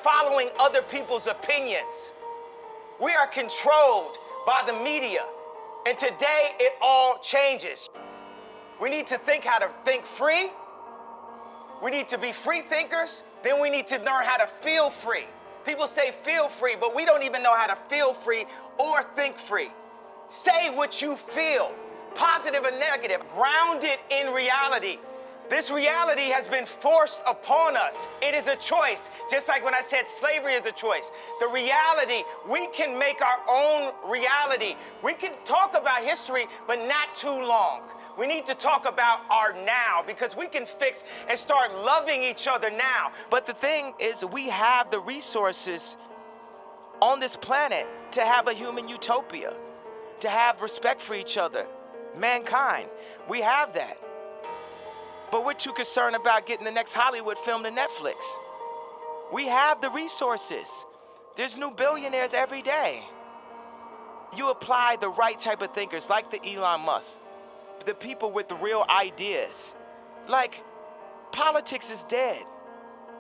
following other people's opinions. We are controlled by the media. And today it all changes. We need to think how to think free. We need to be free thinkers. Then we need to learn how to feel free. People say feel free, but we don't even know how to feel free or think free. Say what you feel, positive or negative, grounded in reality. This reality has been forced upon us. It is a choice, just like when I said slavery is a choice. The reality, we can make our own reality. We can talk about history, but not too long. We need to talk about our now, because we can fix and start loving each other now. But the thing is, we have the resources on this planet to have a human utopia, to have respect for each other, mankind. We have that. But we're too concerned about getting the next Hollywood film to Netflix. We have the resources. There's new billionaires every day. You apply the right type of thinkers, like the Elon Musk, the people with the real ideas. Like, politics is dead.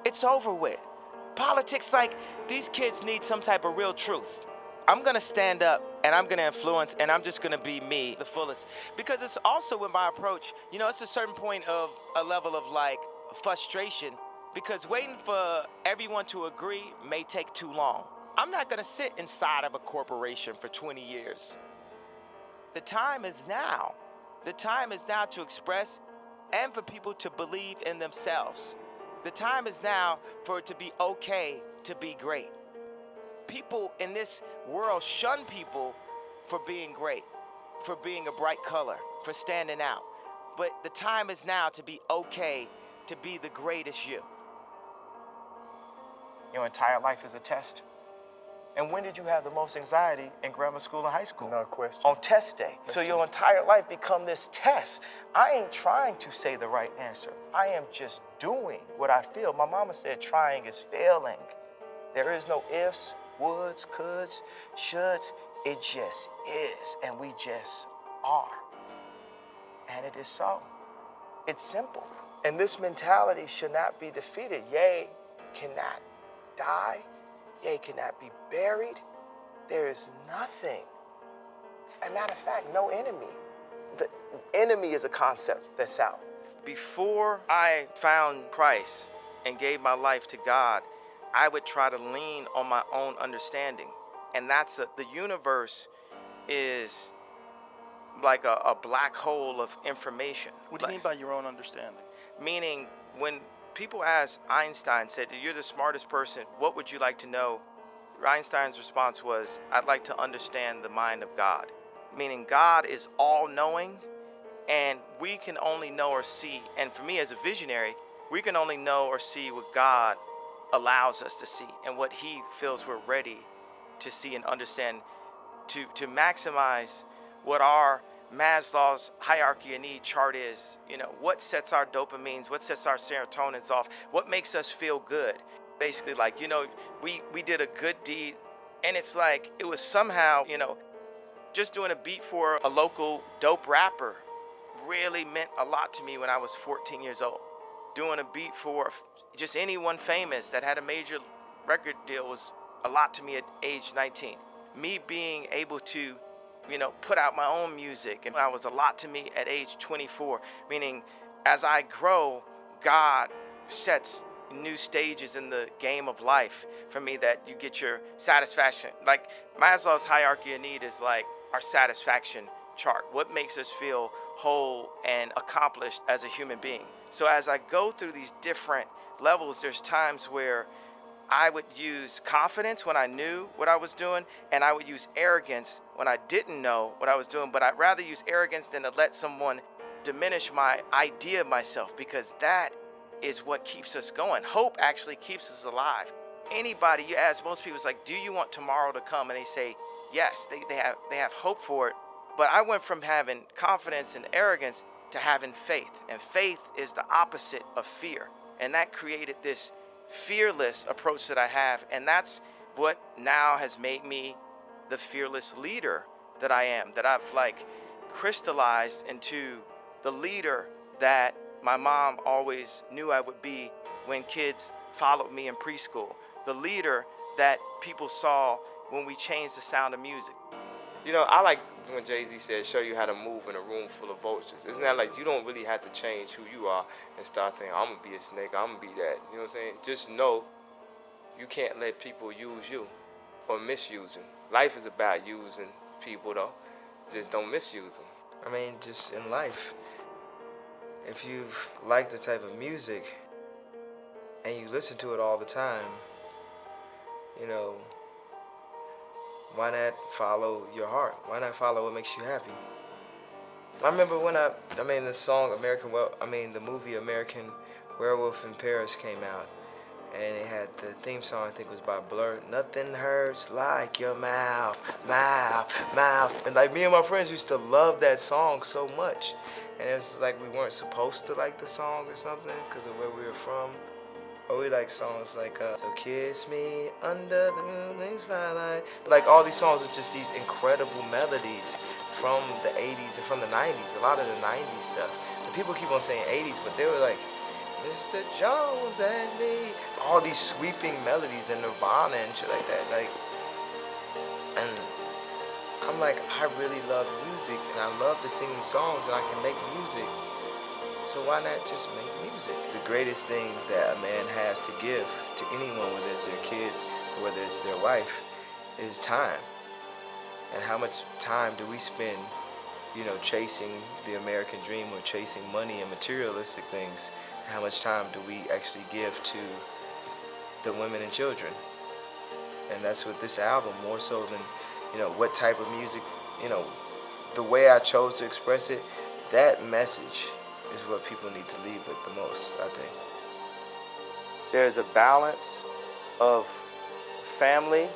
It's over with. Politics, like, these kids need some type of real truth. I'm gonna stand up and I'm gonna influence and I'm just gonna be me the fullest. Because it's also with my approach, you know, it's a certain point of a level of like frustration, because waiting for everyone to agree may take too long. I'm not gonna sit inside of a corporation for 20 years. The time is now. The time is now to express and for people to believe in themselves. The time is now for it to be okay to be great. People in this world shun people for being great, for being a bright color, for standing out. But the time is now to be okay to be the greatest you. Your entire life is a test. And when did you have the most anxiety in grammar school and high school? No question. On test day. So your entire life become this test. I ain't trying to say the right answer. I am just doing what I feel. My mama said trying is failing. There is no ifs, woulds, coulds, shoulds. It just is, and we just are. And it is so. It's simple. And this mentality should not be defeated. Yea, cannot die. Yea, cannot be buried. There is nothing. As a matter of fact, no enemy. The enemy is a concept that's out. Before I found Christ and gave my life to God, I would try to lean on my own understanding. And that's the universe is like a black hole of information. What do you mean by your own understanding? Meaning, when people asked Einstein, said, you're the smartest person, what would you like to know? Einstein's response was, I'd like to understand the mind of God. Meaning God is all-knowing, and we can only know or see, and for me as a visionary, we can only know or see what God allows us to see and what he feels we're ready to see and understand, to maximize what our Maslow's hierarchy of need chart is. You know, what sets our dopamines, what sets our serotonins off, what makes us feel good. Basically, like, you know, we did a good deed, and it's like, it was somehow, you know, just doing a beat for a local dope rapper really meant a lot to me when I was 14 years old. Doing a beat for just anyone famous that had a major record deal was a lot to me at age 19. Me being able to, you know, put out my own music, and that was a lot to me at age 24. Meaning, as I grow, God sets new stages in the game of life for me that you get your satisfaction. Like Maslow's hierarchy of need is like our satisfaction chart. What makes us feel whole and accomplished as a human being. So as I go through these different levels, there's times where I would use confidence when I knew what I was doing, and I would use arrogance when I didn't know what I was doing. But I'd rather use arrogance than to let someone diminish my idea of myself, because that is what keeps us going. Hope actually keeps us alive. Anybody, you ask most people, it's like, do you want tomorrow to come? And they say, yes, they have hope for it. But I went from having confidence and arrogance to having faith. And faith is the opposite of fear. And that created this fearless approach that I have. And that's what now has made me the fearless leader that I am, that I've like crystallized into the leader that my mom always knew I would be when kids followed me in preschool. the leader that people saw when we changed the sound of music. You know, I like when Jay-Z said, show you how to move in a room full of vultures. Isn't that like you don't really have to change who you are and start saying, I'm going to be a snake, I'm going to be that. You know what I'm saying? Just know you can't let people use you or misuse you. Life is about using people, though. Just don't misuse them. I mean, just in life, if you like the type of music and you listen to it all the time, you know, why not follow your heart? Why not follow what makes you happy? I remember when the song the movie American Werewolf in Paris came out, and it had the theme song, I think was by Blur. Nothing hurts like your mouth. And like me and my friends used to love that song so much. And it was like we weren't supposed to like the song or something because of where we were from. Or we like songs like So Kiss Me Under the Moonlit Starlight. Like all these songs are just these incredible melodies from the 80s and from the 90s. A lot of the 90s stuff. And people keep on saying 80s, but they were like, Mr. Jones and me. All these sweeping melodies and Nirvana and shit like that. And I'm like, I really love music and I love to sing these songs and I can make music. So why not just make music? The greatest thing that a man has to give to anyone, whether it's their kids or whether it's their wife, is time. And how much time do we spend, you know, chasing the American dream or chasing money and materialistic things? How much time do we actually give to the women and children? And that's what this album, more so than, you know, what type of music, you know, the way I chose to express it, that message is what people need to leave with the most, I think. There's a balance of family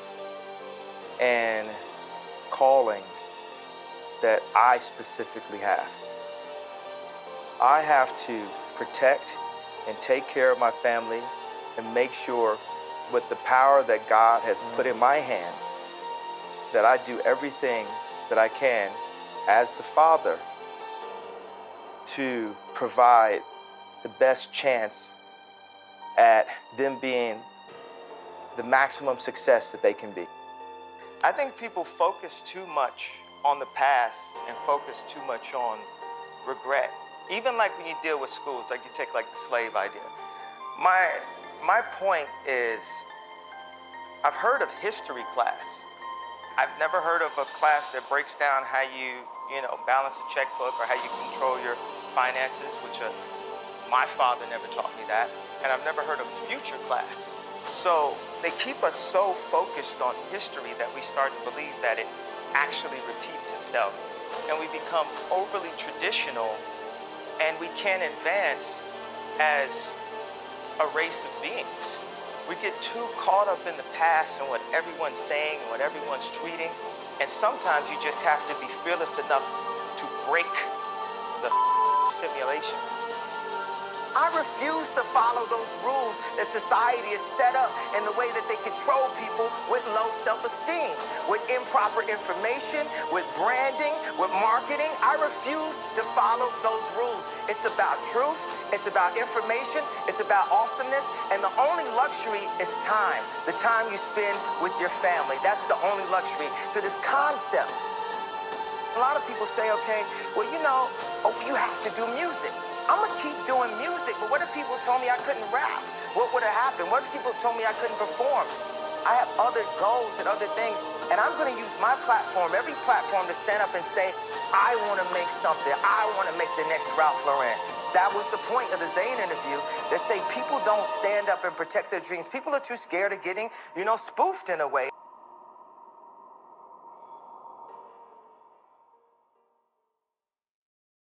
and calling that I specifically have. I have to protect and take care of my family and make sure with the power that God has put in my hand that I do everything that I can as the father to provide the best chance at them being the maximum success that they can be. I think people focus too much on the past and focus too much on regret. Even like when you deal with schools, like you take like the slave idea. My point is, I've heard of history class. I've never heard of a class that breaks down how you balance a checkbook or how you control your finances, which my father never taught me that. And I've never heard of a future class. So they keep us so focused on history that we start to believe that it actually repeats itself. And we become overly traditional and we can't advance as a race of beings. We get too caught up in the past and what everyone's saying, what everyone's tweeting. And sometimes you just have to be fearless enough to break the simulation. I refuse to follow those rules that society has set up in the way that they control people with low self-esteem, with improper information, with branding, with marketing. I refuse to follow those rules. It's about truth, it's about information, it's about awesomeness, and the only luxury is time, the time you spend with your family. That's the only luxury to this concept. A lot of people say, okay, well, you have to do music. I'm gonna keep doing music, but what if people told me I couldn't rap? What would have happened? What if people told me I couldn't perform? I have other goals and other things, and I'm gonna use my platform, every platform, to stand up and say, I wanna make something. I wanna make the next Ralph Lauren. That was the point of the Zayn interview. They say people don't stand up and protect their dreams. People are too scared of getting, spoofed in a way.